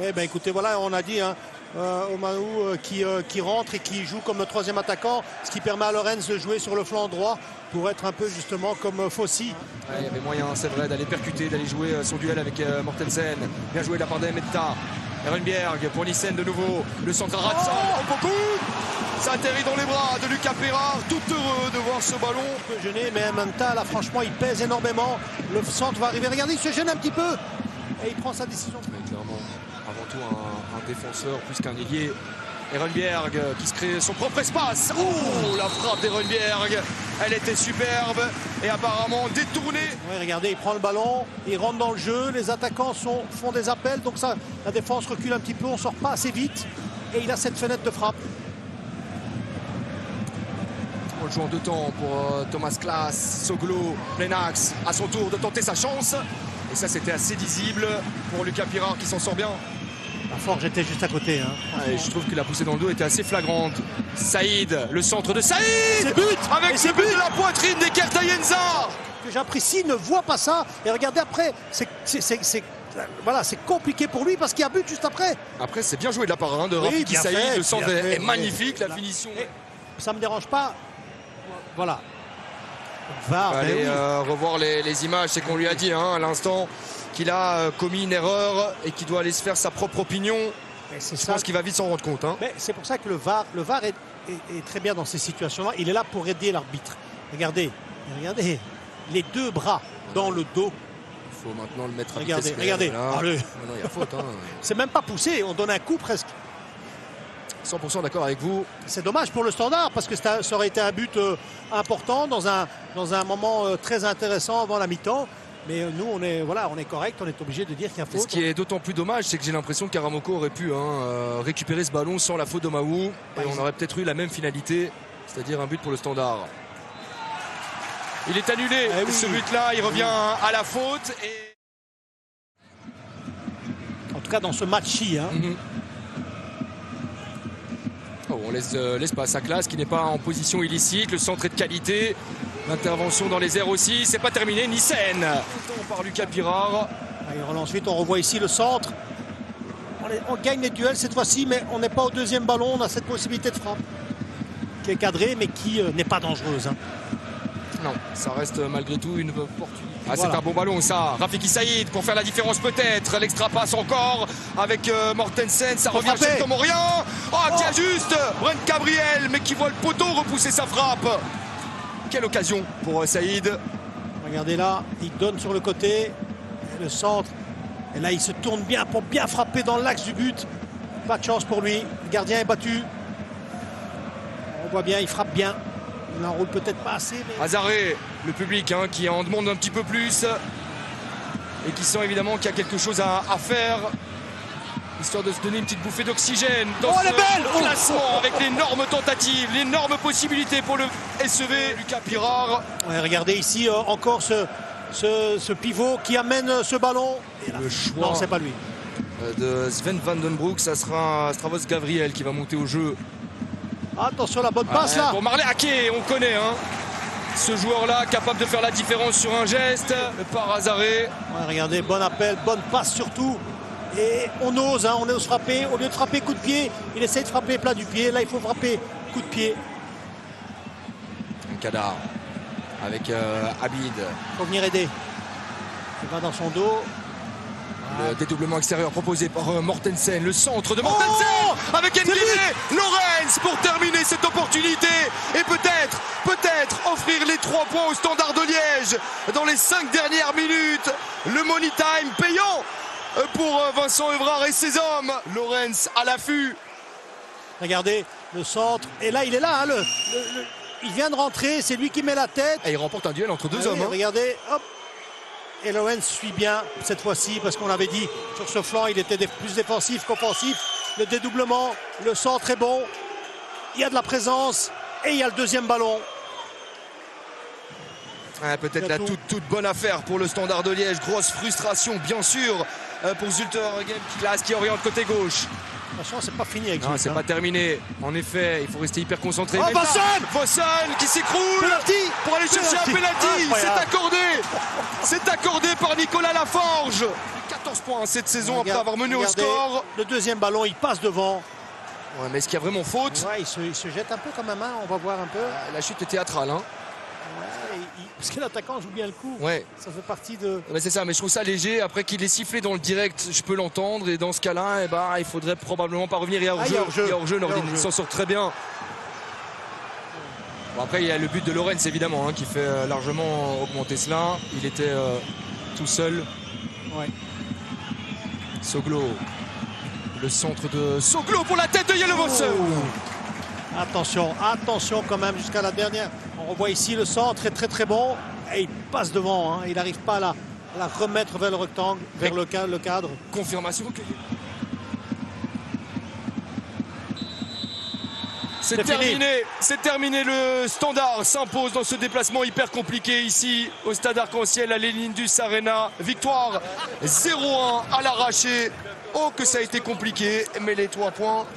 Eh ben écoutez, voilà, on a dit hein, Omaou qui rentre et qui joue comme troisième attaquant, ce qui permet à Lorenz de jouer sur le flanc droit pour être un peu justement comme Fossi. Ouais, il y avait moyen, c'est vrai, d'aller percuter, d'aller jouer son duel avec Mortensen. Bien joué de la part d'Emetta. Ehrenberg pour Nissen de nouveau. Le centre à Ratsan. Oh, beaucoup. Ça atterrit dans les bras de Lucas Pérard, tout heureux de voir ce ballon. Il peut gêner, mais Manta, là, franchement, il pèse énormément. Le centre va arriver. Regardez, il se gêne un petit peu. Et il prend sa décision. Mais clairement, avant tout, un défenseur plus qu'un ailier. Ehrenberg qui se crée son propre espace. Oh, la frappe d'Ehrenberg. Elle était superbe et apparemment détournée. Ouais, regardez, il prend le ballon, il rentre dans le jeu. Les attaquants font des appels. Donc ça, la défense recule un petit peu. On ne sort pas assez vite. Et il a cette fenêtre de frappe. On le joue en deux temps pour Thomas Klaas. Soglo, Plenax à son tour de tenter sa chance. Et ça, c'était assez visible pour Lucas Pérard qui s'en sort bien. La Forge était juste à côté. Hein. Et je trouve que la poussée dans le dos était assez flagrante. Saïd, le centre de Saïd. C'est but. Avec ce but de la poitrine d'Ekertayenza. Que j'apprécie, ne voit pas ça. Et regardez après, voilà, c'est compliqué pour lui parce qu'il y a but juste après. Après, c'est bien joué de la part de Oui, Rafiki Saïd. fait, Le centre est magnifique, la finition. Et ça ne me dérange pas. Voilà. On va aller revoir les images. C'est qu'on lui a dit hein, à l'instant qu'il a commis une erreur et qu'il doit aller se faire sa propre opinion. Je pense qu'il va vite s'en rendre compte. Hein. C'est pour ça que le VAR est très bien dans ces situations-là. Il est là pour aider l'arbitre. Regardez, les deux bras dans le dos. Il faut maintenant le mettre à Regardez. Non, il y a faute. Hein. C'est même pas poussé, on donne un coup presque. 100% d'accord avec vous. C'est dommage pour le Standard parce que ça aurait été un but important dans un moment très intéressant avant la mi-temps. Mais nous, on est correct, on est obligé de dire qu'il y a faute. Ce qui est d'autant plus dommage, c'est que j'ai l'impression que Karamoko aurait pu récupérer ce ballon sans la faute d'Omaou. Et on aurait peut-être eu la même finalité, c'est-à-dire un but pour le Standard. Il est annulé, ce but-là, il revient à la faute. Et... En tout cas, dans ce match-ci. Hein. Oh, on laisse l'espace à Klaas qui n'est pas en position illicite. Le centre est de qualité. L'intervention dans les airs aussi. C'est pas terminé. Nissen. Par Lucas Pérard. Il relance vite. On revoit ici le centre. On gagne les duels cette fois-ci, mais on n'est pas au deuxième ballon. On a cette possibilité de frappe qui est cadrée, mais qui n'est pas dangereuse. Hein. Non, ça reste malgré tout une opportunité. Ah, voilà. C'est un bon ballon ça. Rafiki Saïd pour faire la différence peut-être. L'extra passe encore avec Mortensen. Ça revient chez Tomorian. Oh, bien juste Brent Gabriel, mais qui voit le poteau repousser sa frappe. Quelle occasion pour Saïd. Regardez là, il donne sur le côté. Le centre. Et là, il se tourne bien pour bien frapper dans l'axe du but. Pas de chance pour lui. Le gardien est battu. On voit bien, il frappe bien. Il n'enroule peut-être pas assez. Mais... Azaré, le public hein, qui en demande un petit peu plus et qui sent évidemment qu'il y a quelque chose à faire, histoire de se donner une petite bouffée d'oxygène dans ce classement avec l'énorme tentative, l'énorme possibilité pour le SEV. Lucas Pérard. Ouais, regardez ici encore ce pivot qui amène ce ballon. Et là, le choix non, c'est pas lui. De Sven Vandenbroek, ça sera Stravos Gabriel qui va monter au jeu. Attention, la bonne passe là. Pour Marley Ake, on connaît hein, ce joueur-là capable de faire la différence sur un geste. Par Azaré. Ouais, regardez, bon appel, bonne passe surtout. Et on ose frapper. Au lieu de frapper coup de pied, il essaie de frapper plat du pied. Là, il faut frapper coup de pied. Kadar avec Abid. Il faut venir aider. Il va dans son dos. Le dédoublement extérieur proposé par Mortensen. Le centre de Mortensen avec N'Guéné. Lorenz pour terminer cette opportunité. Et peut-être offrir les 3 points au Standard de Liège dans les 5 dernières minutes. Le money time payant pour Vincent Evrard et ses hommes. Lorenz à l'affût. Regardez le centre. Et là, il est là. Hein, il vient de rentrer. C'est lui qui met la tête. Et il remporte un duel entre deux hommes. Hein. Regardez, hop. Et Lorenz suit bien cette fois-ci parce qu'on l'avait dit sur ce flanc, il était plus défensif qu'offensif. Le dédoublement, le centre est bon. Il y a de la présence et il y a le deuxième ballon. Peut-être la toute bonne affaire pour le Standard de Liège. Grosse frustration, bien sûr, pour Zulte Waregem qui oriente côté gauche. Attention, c'est pas fini avec Non, Zulte, c'est pas terminé. En effet, il faut rester hyper concentré. Oh, Vossen qui s'écroule pour aller chercher un penalty. C'est accordé. C'est accordé par Nicolas Laforge. 14 points cette saison après avoir mené au score. Le deuxième ballon, il passe devant. Ouais, mais est-ce qu'il y a vraiment faute? Ouais, il se jette un peu quand même, hein. On va voir un peu. La chute est théâtrale. Hein. Ouais, parce que l'attaquant joue bien le coup. Ouais. Ça fait partie de... Ouais, c'est ça, mais je trouve ça léger. Après qu'il ait sifflé dans le direct, je peux l'entendre. Et dans ce cas-là, il faudrait probablement pas revenir. Il y a hors-jeu. Nordin s'en sort très bien. Bon, après, il y a le but de Lorenz, évidemment, hein, qui fait largement augmenter cela. Il était tout seul. Ouais. Soglo. Le centre de Soglo pour la tête de Yellowson. Attention quand même jusqu'à la dernière. On revoit ici le centre est très bon. Et il passe devant. Hein. Il n'arrive pas à la remettre vers le rectangle, vers le cadre. Confirmation que... C'est terminé, le Standard s'impose dans ce déplacement hyper compliqué ici au Stade Arc-en-Ciel à l'Elindus Arena. Victoire 0-1 à l'arraché. Oh que ça a été compliqué, mais les 3 points